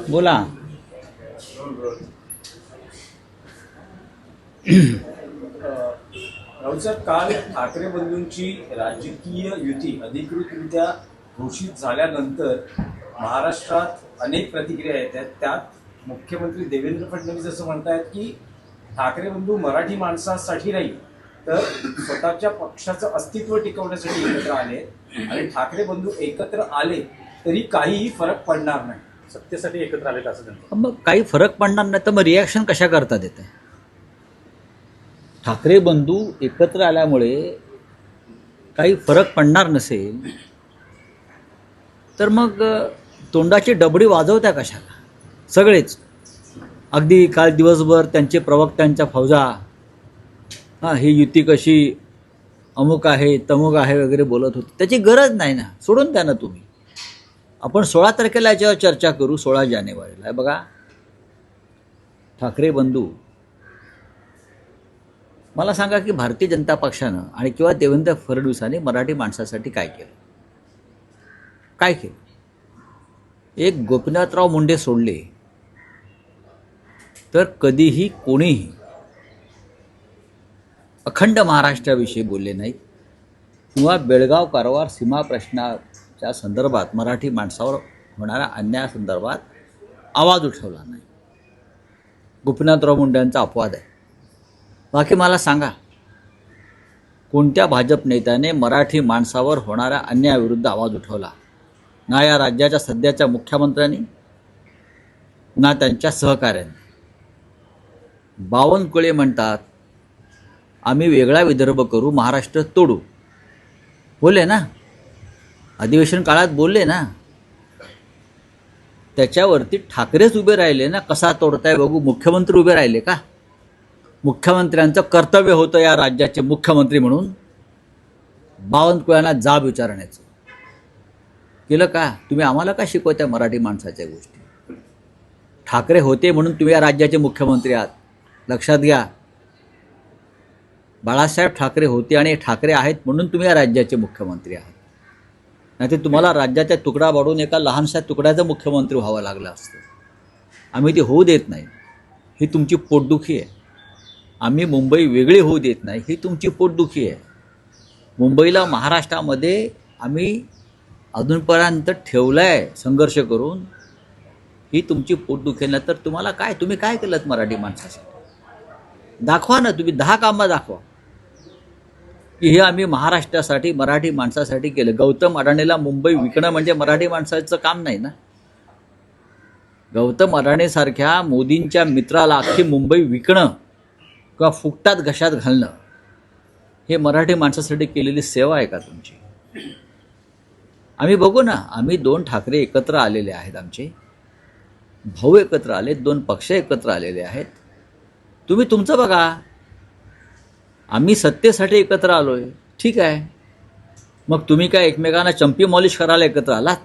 बोला. राऊतसाहेब, काल ठाकरे बंधूंची राजकीय युती अधिकृतरित्या घोषित झाल्यानंतर महाराष्ट्रात अनेक प्रतिक्रिया येतात. त्यात मुख्यमंत्री देवेंद्र फडणवीस असं म्हणतायत की ठाकरे बंधू मराठी माणसासाठी नाही तर स्वतःच्या पक्षाचं अस्तित्व टिकवण्यासाठी एकत्र आले आणि ठाकरे बंधू एकत्र आले तरी काहीही फरक पडणार नाही, सत्तेसाठी एकत्र आले असं त्यांचं. मग काही फरक पडणार नाही तर मग रिॲक्शन कशा करतात येते? ठाकरे बंधू एकत्र आल्यामुळे काही फरक पडणार नसेल तर मग तोंडाची डबडी वाजवत्या कशाला सगळेच? अगदी काल दिवसभर त्यांचे प्रवक्त्यांच्या फौजा ही युती कशी अमुक आहे तमुक आहे वगैरे बोलत होती. त्याची गरज नाही ना, सोडून द्या ना तुम्ही. आपण 16 तारखेला याच्यावर चर्चा करू. 16 जानेवारीला बघा, ठाकरे बंधू मला सांगा की भारतीय जनता पक्षानं आणि किंवा देवेंद्र फडणवीसांनी मराठी माणसासाठी काय केलं? काय केलं? एक गोपीनाथराव मुंडे सोडले तर कधीही कोणीही अखंड महाराष्ट्राविषयी बोलले नाहीत किंवा बेळगाव कारवार सीमा प्रश्नाच्या संदर्भात मराठी माणसावर होणाऱ्या अन्यायासंदर्भात आवाज उठवला नाही. गोपीनाथराव मुंडेंचा अपवाद आहे. बाकी मला सांगा, कोणत्या भाजप नेत्याने मराठी माणसावर होणाऱ्या अन्यायाविरुद्ध आवाज उठवला? ना या राज्याच्या सध्याच्या मुख्यमंत्र्यांनी ना त्यांच्या सहकाऱ्यांनी. बावनकुळे म्हणतात आम्ही वेगळा विदर्भ करू, महाराष्ट्र तोडू. बोलले ना, अधिवेशन काळात बोलले ना. त्याच्यावरती ठाकरेच उभे राहिले ना. कसा तोडताय बघू. मुख्यमंत्री उभे राहिले का? मुख्यमंत्र्यांचं कर्तव्य होतं या राज्याचे मुख्यमंत्री म्हणून बावनकुळ्यांना जाब विचारण्याचं. केलं का? तुम्ही आम्हाला का शिकवत्या मराठी माणसाच्या गोष्टी? ठाकरे होते म्हणून तुम्ही या राज्याचे मुख्यमंत्री आहात, लक्षात घ्या. बाळासाहेब ठाकरे होते आणि ठाकरे आहेत म्हणून तुम्ही या राज्याचे मुख्यमंत्री आहात. नाही तर तुम्हाला राज्याच्या तुकडा पाडून एका लहानशा तुकड्याचं मुख्यमंत्री व्हावं लागलं असतं. आम्ही ते होऊ देत नाही. ही तुमची पोटदुखी आहे. आम्ही मुंबई वेगळी होऊ देत नाही, ही तुमची पोटदुखी आहे. मुंबईला महाराष्ट्रामध्ये आम्ही अजूनपर्यंत ठेवलं आहे संघर्ष करून, ही तुमची पोटदुखी. नाही तर तुम्हाला काय, तुम्ही काय केलं मराठी माणसासाठी? दाखवा ना, तुम्ही 10 कामं दाखवा की हे आम्ही महाराष्ट्रासाठी मराठी माणसासाठी केलं. गौतम अडाणीला मुंबई विकणं म्हणजे मराठी माणसाचं काम नाही ना. गौतम अडाणीसारख्या मोदींच्या मित्राला अख्खी मुंबई विकणं किंवा फुकटात घशात घालणं हे मराठी माणसासाठी केलेली सेवा आहे का तुमची? आम्ही बघू ना, आम्ही 2 ठाकरे एकत्र आलेले आहेत, आमचे भाऊ एकत्र आले, 2 पक्ष एकत्र आलेले आहेत. तुम्ही तुमचं बघा. आम्ही सत्तेसाठी एकत्र आलो आहे, ठीक आहे. मग तुम्ही काय एकमेकांना चंपी मॉलिश करायला एकत्र आलात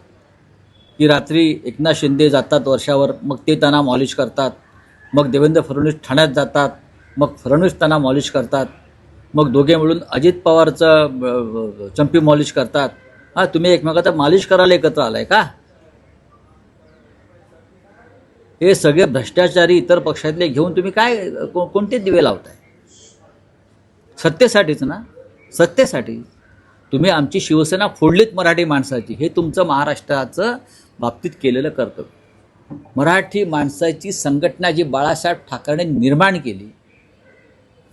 की रात्री एकनाथ शिंदे जातात वर्षावर, मग ते त्यांना मॉलिश करतात, मग देवेंद्र फडणवीस ठाण्यात जातात, मग फडणवीस त्यांना मॉलिश करतात, मग दोघे मिळून अजित पवारचं चंपी मॉलिश करतात. तुम्ही एकमेकांचा मालिश करायला एकत्र आलाय का? हे सगळे भ्रष्टाचारी इतर पक्षातले घेऊन तुम्ही काय कोणते दिवे लावताय? सत्तेसाठीच ना, सत्तेसाठी. तुम्ही आमची शिवसेना फोडलीत मराठी माणसाची, हे तुमचं महाराष्ट्राचं बाबतीत केलेलं कर्तव्य. मराठी माणसाची संघटना जी बाळासाहेब ठाकरेंनी निर्माण केली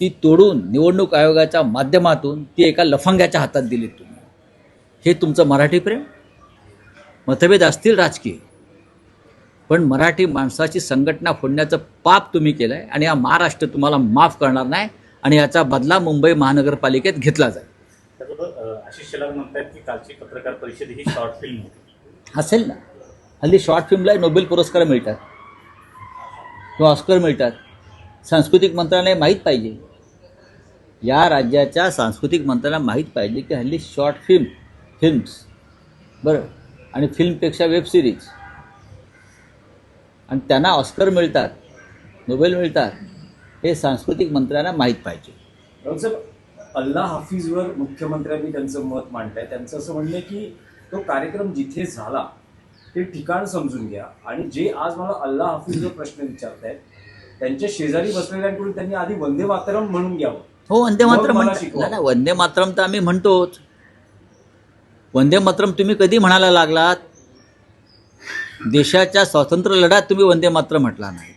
ती तोडून निवडणूक आयोगाच्या माध्यमातून ती एका लफंग्याच्या हातात दिली तुम्ही. हे तुमचं मराठी प्रेम? मतभेद असतील राजकीय, पण मराठी माणसाची संघटना फोडण्याचं पाप तुम्ही केलं आहे आणि हा महाराष्ट्र तुम्हाला माफ करणार नाही आणि याचा बदला मुंबई महानगरपालिकेत घेतला जाईल. आशिष शेलार म्हणतात की कालची पत्रकार परिषद ही शॉर्ट फिल्म होती. असेल ना. हल्ली शॉर्ट फिल्मला नोबेल पुरस्कार मिळतात किंवा ऑस्कर मिळतात. सांस्कृतिक मंत्रालयाला माहीत पाहिजे, या राज्याच्या सांस्कृतिक मंत्र्याला माहीत पाहिजे की हल्ली शॉर्ट फिल्म्स बरं आणि फिल्मपेक्षा वेब सिरीज, आणि त्यांना ऑस्कर मिळतात, नोबेल मिळतात. हे सांस्कृतिक मंत्र्यांना माहीत पाहिजे. राऊत साहेब, अल्ला हाफिजवर मुख्यमंत्र्यांनी त्यांचं मत मांडलंय. त्यांचं असं म्हणणं आहे की तो कार्यक्रम जिथे झाला ते ठिकाण समजून घ्या आणि जे आज मला अल्ला हाफिजवर प्रश्न विचारतायत त्यांच्या शेजारी बसलेल्यांकडून त्यांनी आधी वंदे मातरम म्हणून घ्यावं. हो, वंदे मातरम मला म्हणतात. शिकवा. नाही, वंदे मातरम तर आम्ही म्हणतोच. वंदे मातरम तुम्ही कधी म्हणायला लागलात? देशाच्या स्वातंत्र्य लढ्यात तुम्ही वंदे मातरम म्हटला नाही.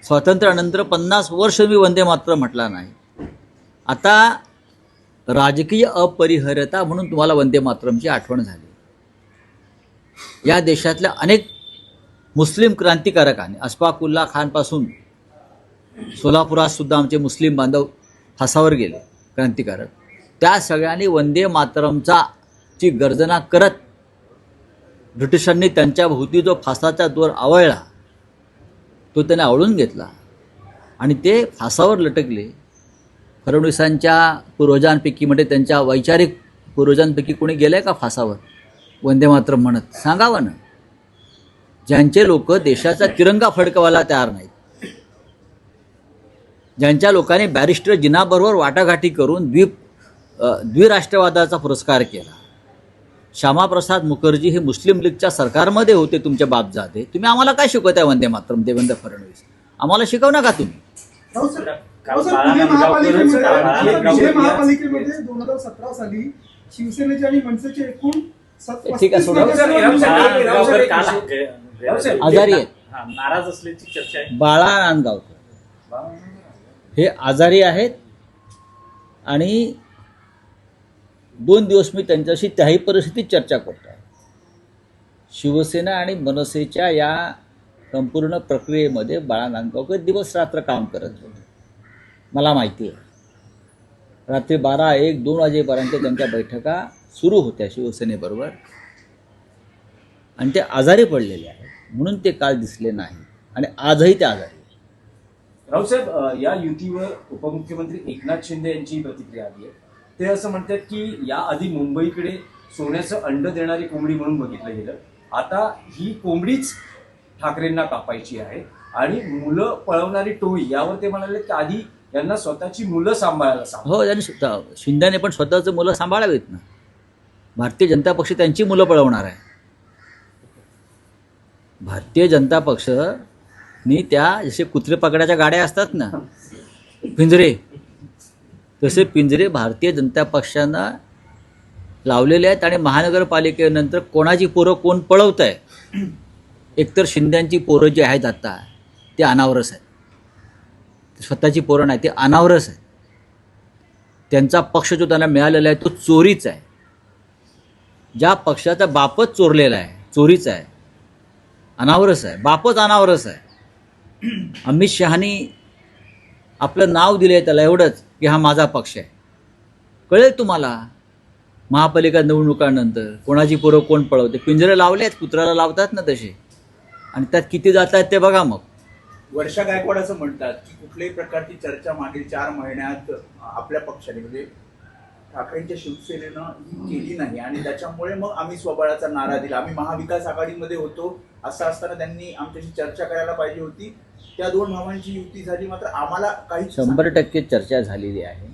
स्वातंत्र्यानंतर 50 वर्ष तुम्ही वंदे मातरम म्हटला नाही. आता राजकीय अपरिहार्यता म्हणून तुम्हाला वंदे मातरमची आठवण झाली. या देशातल्या अनेक मुस्लिम क्रांतिकारकांनी, अशफाकुल्ला खानपासून सोलापुरात सुद्धा आमचे मुस्लिम बांधव फासावर गेले क्रांतिकारक, त्या सगळ्यांनी वंदे मातरमची गर्जना करत ब्रिटिशांनी त्यांच्या भोवती जो फासाचा दोर आवळला तो त्याने आवळून घेतला आणि ते फासावर लटकले. फडणवीसांच्या पूर्वजांपैकी म्हणजे त्यांच्या वैचारिक पूर्वजांपैकी कोणी गेलं आहे का फासावर वंदे मातरम म्हणत? सांगावं ना. ज्यांचे लोक देशाचा तिरंगा फडकवायला तयार नाहीत, ज्यांच्या लोकांनी बॅरिस्टर जिनाबरोबर वाटाघाटी करून द्विराष्ट्रवादाचा पुरस्कार केला. श्यामाप्रसाद मुखर्जी हे मुस्लिम लीगच्या सरकारमध्ये होते तुमचे बापजादे. तुम्ही आम्हाला काय शिकवताय वंदे मातरम? देवेंद्र फडणवीस, आम्हाला शिकव नका तुम्ही. पुणे महापालिकेमध्ये 2017 साली शिवसेनेचे आणि मनसेचे एकूण ठीक आहे, सोडा. आजारी आहेत, नाराज असल्याची चर्चा आहे. बाळा नांदगावकर हे आजारी आहेत आणि 2 दिवस मी त्यांच्याशी त्याही परिस्थितीत चर्चा करतो आहे. शिवसेना आणि मनसेच्या या संपूर्ण प्रक्रियेमध्ये बाळा नांदगावकर दिवस रात्र काम करत होते. मला माहिती आहे. रात्री 12, 1, 2 वाजेपर्यंत त्यांच्या बैठका सुरू होत्या शिवसेनेबरोबर आणि ते आजारी पडलेले आहेत म्हणून ते काल दिसले नाही आणि आजही ते आजारी. राऊत साहेब, या युतीवर उपमुख्यमंत्री एकनाथ शिंदे यांची प्रतिक्रिया आली आहे. ते असं म्हणतात की याआधी मुंबईकडे सोन्याचं अंड देणारी कोंबडी म्हणून बघितलं गेलं, आता ही कोंबडीच ठाकरेंना कापायची आहे आणि मुलं पळवणारी टोळी यावर ते म्हणाले की आधी यांना स्वतःची मुलं सांभाळायला सांगा. हो, त्यांनी शिंदेने पण स्वतःच मुलं सांभाळावीत ना. भारतीय जनता पक्ष त्यांची मुलं पळवणार आहे. भारतीय जनता पक्षनी त्या जसे कुत्रे पकडाच्या गाड्या असतात ना, पिंजरे, तसे पिंजरे भारतीय जनता पक्षानं लावलेले आहेत आणि महानगरपालिकेनंतर कोणाची पोरं कोण पळवत आहे. एकतर शिंद्यांची पोरं जी आहेत आता ते अनावरस आहेत, स्वतःची पोरं नाही, ते अनावरस आहेत. त्यांचा पक्ष जो त्यांना मिळालेला आहे तो चोरीचा आहे. ज्या पक्षाचा बापच चोरलेला आहे, चोरीचा आहे, अनावरस आहे, बापच अनावरस आहे. अमित शहानी आपलं नाव दिलं आहे त्याला एवढंच की हा माझा पक्ष आहे. कळेल तुम्हाला महापालिका निवडणुकांनंतर कोणाची पोरं कोण पळवते. पिंजरे लावले आहेत, कुत्र्याला लावतात ना तसे, आणि त्यात किती जात आहेत ते बघा. मग वर्षा गायकवाड असं म्हणतात की कुठल्याही प्रकारची चर्चा मागील 4 महिन्यात आपल्या पक्षाने म्हणजे ठाकरेंच्या शिवसेनेनं केली नाही आणि त्याच्यामुळे मग आम्ही स्वबळाचा नारा दिला. आम्ही महाविकास आघाडीमध्ये होतो, असं असताना त्यांनी आमच्याशी चर्चा करायला पाहिजे होती. त्या 2 भावांची युती झाली, मात्र आम्हाला काही 100% चर्चा झालेली आहे.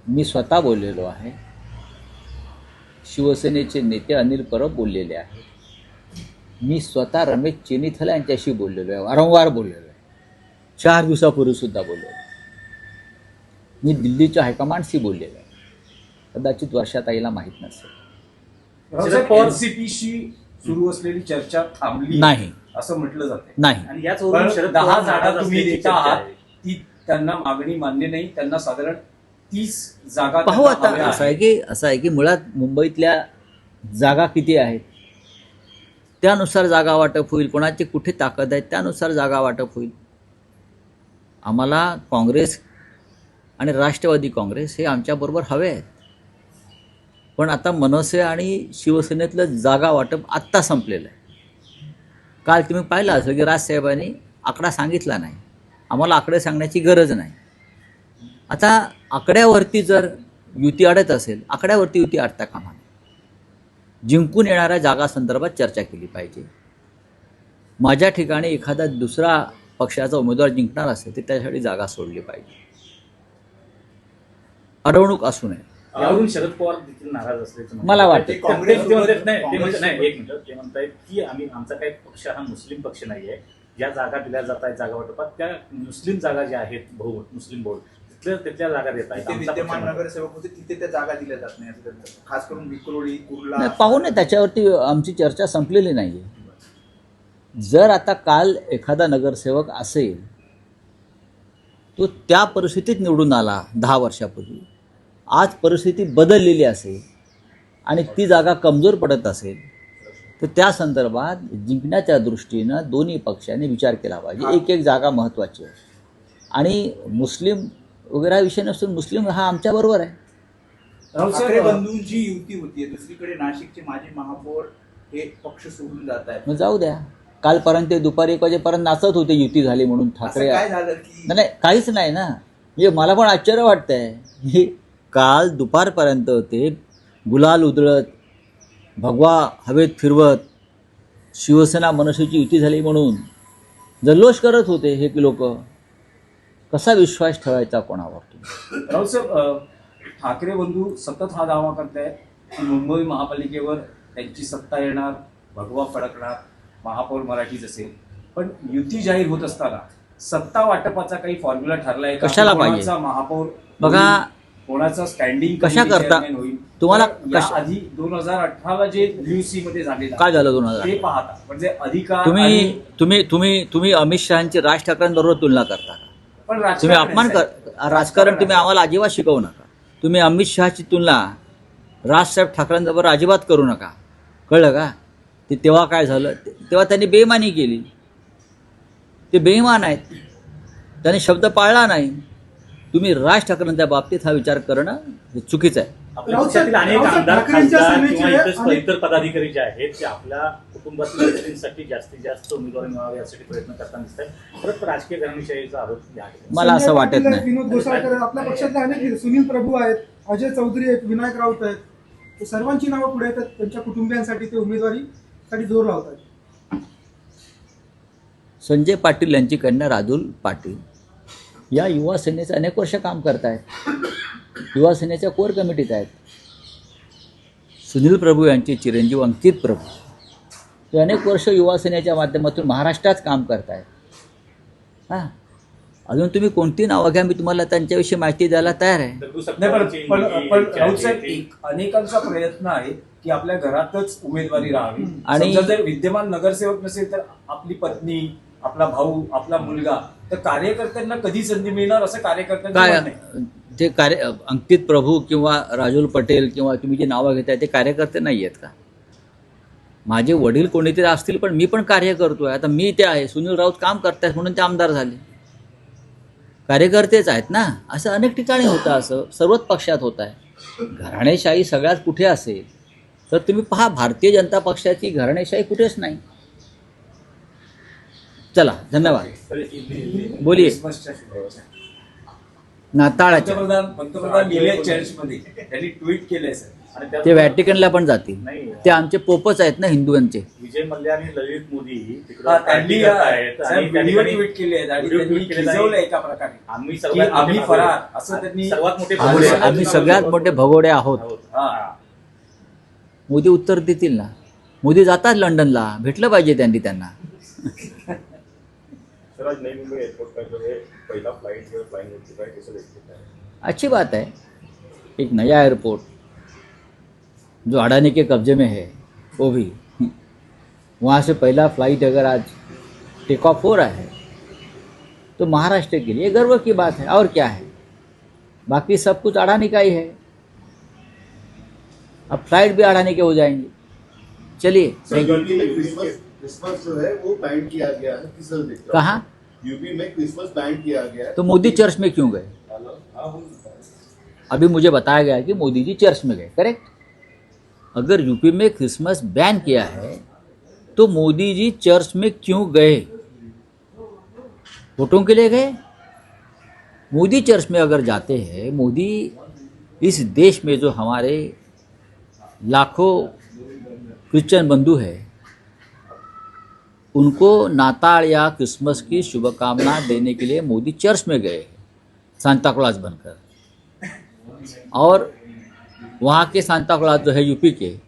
मी स्वतः बोललेलो आहे. शिवसेनेचे नेते अनिल परब बोललेले आहेत. मी स्वतः रमेश चेनिथला यांच्याशी बोललेलो आहे, वारंवार बोललेलो आहे. 4 दिवसापूर्वी सुद्धा बोललेलो आहे. मी दिल्लीच्या हायकमांडशी बोललेलो आहे. कदाचित वर्षाताईला माहीत नसेल. एनसीपीशी सुरू असलेली चर्चा थांबली नाही असं म्हटलं जाते नाही. आणि याचवरून शरद 10 पवार जागा नाराज तुम्ही असल्याची जिथं चर्चा आहात आहे. ती त्यांना मागणी मान्य नाही. त्यांना साधारण 30 जागा पाहू त्यांना आता. हव्या असं आहे की मुळात मुंबईतल्या जागा किती आहेत त्यानुसार जागा वाटप होईल. कोणाची कुठे ताकद आहे त्यानुसार जागा वाटप होईल. आम्हाला काँग्रेस आणि राष्ट्रवादी काँग्रेस हे आमच्याबरोबर हवे आहेत. पण आता मनसे आणि शिवसेनेतलं जागा वाटप आत्ता संपलेलं आहे. काल तुम्ही पाहिलं असेल की राजसाहेबांनी आकडा सांगितला नाही. आम्हाला आकडे सांगण्याची गरज नाही. आता आकड्यावरती जर युती अडत असेल, आकड्यावरती युती अडता कामा नये. जिंकून येणाऱ्या जागासंदर्भात चर्चा केली पाहिजे. माझ्या ठिकाणी एखादा दुसरा पक्षाचा उमेदवार जिंकणार असेल तर त्यासाठी जागा सोडली पाहिजे. अडवणूक असू नये. यावरून शरद पवार देखील नाराज असल्याचं म्हणतात. मला वाटतं. ते म्हणतात नाही, ते म्हणतात नाही, एक मिनिट, ते म्हणतायत की आमचा काही पक्ष हा मुस्लिम पक्ष नाहीये. ज्या जागा दिल्या जात आहेत जागा वाटपात त्या मुस्लिम जागा ज्या आहेत मुस्लिम बोर्ड तिथल्या जागा देत आहेत. तिथे आमचा पक्ष विद्यमान नाही. नगरसेवक होते तिथे त्या जागा दिल्या जात नाही असं त्यांचं. खास करून विक्रोळी कुर्ला नाही, पाहू नये, त्याच्यावरती आमची चर्चा संपलेली नाही आहे. जर आता काल एखादा नगरसेवक असेल तो त्या परिस्थितीत निवडून आला 10 वर्षापूर्वी, आज परिस्थिती बदललेली असेल आणि ती जागा कमजोर पडत असेल तर त्या संदर्भात जिंकण्याच्या दृष्टीनं दोन्ही पक्षांनी विचार केला पाहिजे. एक एक जागा महत्त्वाची आहे आणि मुस्लिम वगैरे हा विषय नसून मुस्लिम हा आमच्याबरोबर आहे. राहुल ठाकरे साहेब, बंधूंची युती होतीये. दुसरीकडे नाशिकचे माजी महापौर हे पक्ष सोडून जात आहेत. मग जाऊ द्या. कालपर्यंत ते दुपारी 1 वाजेपर्यंत नाचत होते युती झाली म्हणून असं ठाकरे. काय झालं की नाही काहीच नाही ना. म्हणजे मला पण आश्चर्य वाटतंय हे काल दुपारपर्यंत ते गुलाल उधळत भगवा हवेत फिरवत शिवसेना मनसेची युती झाली म्हणून जल्लोष करत होते हे लोक. कसा विश्वास ठेवायचा कोणावर? राहुल साहेब, ठाकरे बंधू सतत हा दावा करतायत की मुंबई महापालिकेवर त्यांची सत्ता येणार, भगवा फडकणार, महापौर मराठीच असेल. पण युती जाहीर होत असताना सत्ता वाटपाचा काही फॉर्म्युला ठरलाय का? कशाला पाहिजे? कोणाचा महापौर बघा, होईल, कोणाचा स्टँडिंग कशा कमिटी करता? चेअरमॅन होईल. तुम्हाला तर आधी 2018 जे न्यूसी मध्ये झालेलं काय झालं 2018? ते पाहता म्हणजे अधिकार तुम्ही आणि- तुम्ही तुम्ही तुम्ही अमित शहाची राज ठाकरेंबरोबर तुलना करता का? पण तुम्ही राजकारण अपमान आहे, कर साहेब. राजकारण तुम्ही आम्हाला अजिबात शिकवू नका. तुम्ही अमित शहाची तुलना राजसाहेब ठाकरेंबरोबर अजिबात करू नका. कळलं का? ते तेव्हा काय झालं, तेव्हा त्यांनी बेईमानी केली. ते बेईमान आहेत, त्यांनी शब्द पाळला नाही. तुम्ही राज ठाकरेंच्या बाबतीत हा विचार करणं हे चुकीचं आहे. आपल्या राऊत पक्षातील अनेक साहेब, आमदार ठाकरेंच्या खासदार सेनेचे किंवा आणि- इतर पदाधिकारी जे आहेत ते आपल्या कुटुंबातील व्यक्तींसाठी जास्तीत जास्त उमेदवारी मिळावी यासाठी प्रयत्न करताना दिसत आहेत. परत राजकीय घराणेशाहीचा आरोप आहे. मला असं संजय वाटत पाटील आहेत, नाही. विनोद गोसाळकर आहेत, आपल्या पक्षातले अनेक सुनील प्रभू आहेत, अजय चौधरी आहेत, विनायक राऊत आहेत. ते सर्वांची नावं पुढे येतात. त्यांच्या कुटुंबियांसाठी ते उमेदवारीसाठी जोर लावतात. संजय पाटील यांची कन्या राजुल पाटील या युवा सेनेचे अनेक वर्ष काम करत आहेत. युवा सेनेच्या कोर कमिटीत आहेत. सुनील प्रभू यांचे चिरंजीव अंकित प्रभू ते अनेक वर्ष युवा सेनेच्या माध्यमातून महाराष्ट्रात काम करत आहेत. हां, अजून तुम्ही कोणती नावं घ्या, मी तुम्हाला त्यांच्याविषयी माहिती द्यायला तयार आहे. दगडू नाही सपकाळांची पण जी राऊत साहेब, आहे ती- अनेकांचा प्रयत्न आहे की आपल्या घरातच उमेदवारी राहावी. आणि- समजा जर विद्यमान नगरसेवक नसेल तर आपली पत्नी, आपला भाऊ, आपला मुलगा, तर कार्यकर्त्यांना कधी संधी मिळणार असं कार्यकर्त्यांचं काय म्हणणं आहे. ते अंकित प्रभू किंवा राजुल पटेल किंवा तुम्ही जे नावं घेताय ते कार्यकर्ते नाही आहेत का? माझे वडील कोणीतरी असतील पण मी पण कार्य करतोय. आता मी ते आहे, सुनील राऊत काम करतायत म्हणून ते आमदार झाले. कार्यकर्तेच आहेत ना. असं अनेक ठिकाणी होतं, असं सर्वच पक्षात होत आहे. घराणेशाही सगळ्यात कुठे असेल तर तुम्ही पहा, भारतीय जनता पक्षाची घराणेशाही कुठेच नाही. चला, धन्यवाद. बोलिये. क्रिसमसच्या शुभेच्छा. नाताळाच्या पंतप्रधान गेले चर्चमध्ये, त्यांनी ट्विट केलंय सर. आणि त्यात ते व्हॅटिकनला पण जातील. नाही. ते आमचे पोपच आहेत ना हिंदूंचे. विजय मल्ल्या आणि ललित मोदी तिकडे हा, पार्टी त्यांनी करतायत आणि साहेब त्या व्हिडिओ ठिकाणी ट्विट केले आहेत आणि व्हिडिओ त्यांनी ट्विट केलेला आहे. खिजवलंय एका प्रकारे आम्ही की सर्वात मोठे आम्ही भगोडे फरार आहोत. असं त्यांनी सर्वात मोठे आम्ही- भगोडे आम्ही सगळ्यात मोठे भगोडे आहोत. हा. मोदी उत्तर देतील ना. मोदी जातात लंडनला, भेटलं पाहिजे त्यांना. सर आज नई मुंबई एयरपोर्ट का जो है पहला फ्लाइट जो फ्लाइंग हो चुका है, कैसे देखते हैं? अच्छी बात है. एक नया एयरपोर्ट जो अडानी के कब्जे में है वो भी, वहाँ से पहला फ्लाइट अगर आज टेक ऑफ हो रहा है तो महाराष्ट्र के लिए गर्व की बात है. और क्या है, बाकी सब कुछ अडानी का ही है. अब फ्लाइट भी अडानी के हो जाएंगे. चलिए, सर यूपी में क्रिसमस जो है वो बैन किया गया है, किस तरह देखते हैं? कहाँ? यूपी में क्रिसमस बैन किया गया है. तो मोदी चर्च में क्यों गए? अभी मुझे बताया गया कि मोदी जी चर्च में गए. करेक्ट. अगर यूपी में क्रिसमस बैन किया है तो मोदी जी चर्च में क्यों गए? वोटों के लिए गए? मोदी चर्च में अगर जाते हैं, मोदी इस देश में जो हमारे लाखों क्रिश्चियन बंधु हैं उनको नाताल या क्रिसमस की शुभकामना देने के लिए मोदी चर्च में गए सांता क्लॉज बनकर, और वहाँ के सांता क्लॉज जो है यूपी के,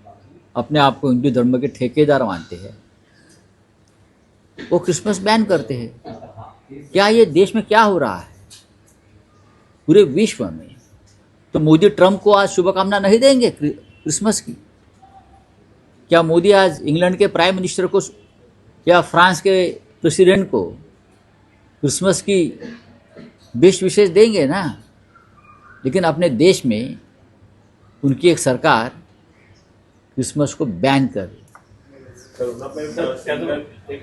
अपने आप को हिंदू धर्म के ठेकेदार मानते हैं, वो क्रिसमस बैन करते हैं। क्या ये देश में क्या हो रहा है पूरे विश्व में? तो मोदी ट्रम्प को आज शुभकामना नहीं देंगे क्रिसमस की? क्या मोदी आज इंग्लैंड के प्राइम मिनिस्टर को या फ्रांस के प्रेसिडेंट को क्रिसमस की बेस्ट विशेष देंगे ना? लेकिन अपने देश में उनकी एक सरकार क्रिसमस को बैन कर रही है। करोना में त्यातून एक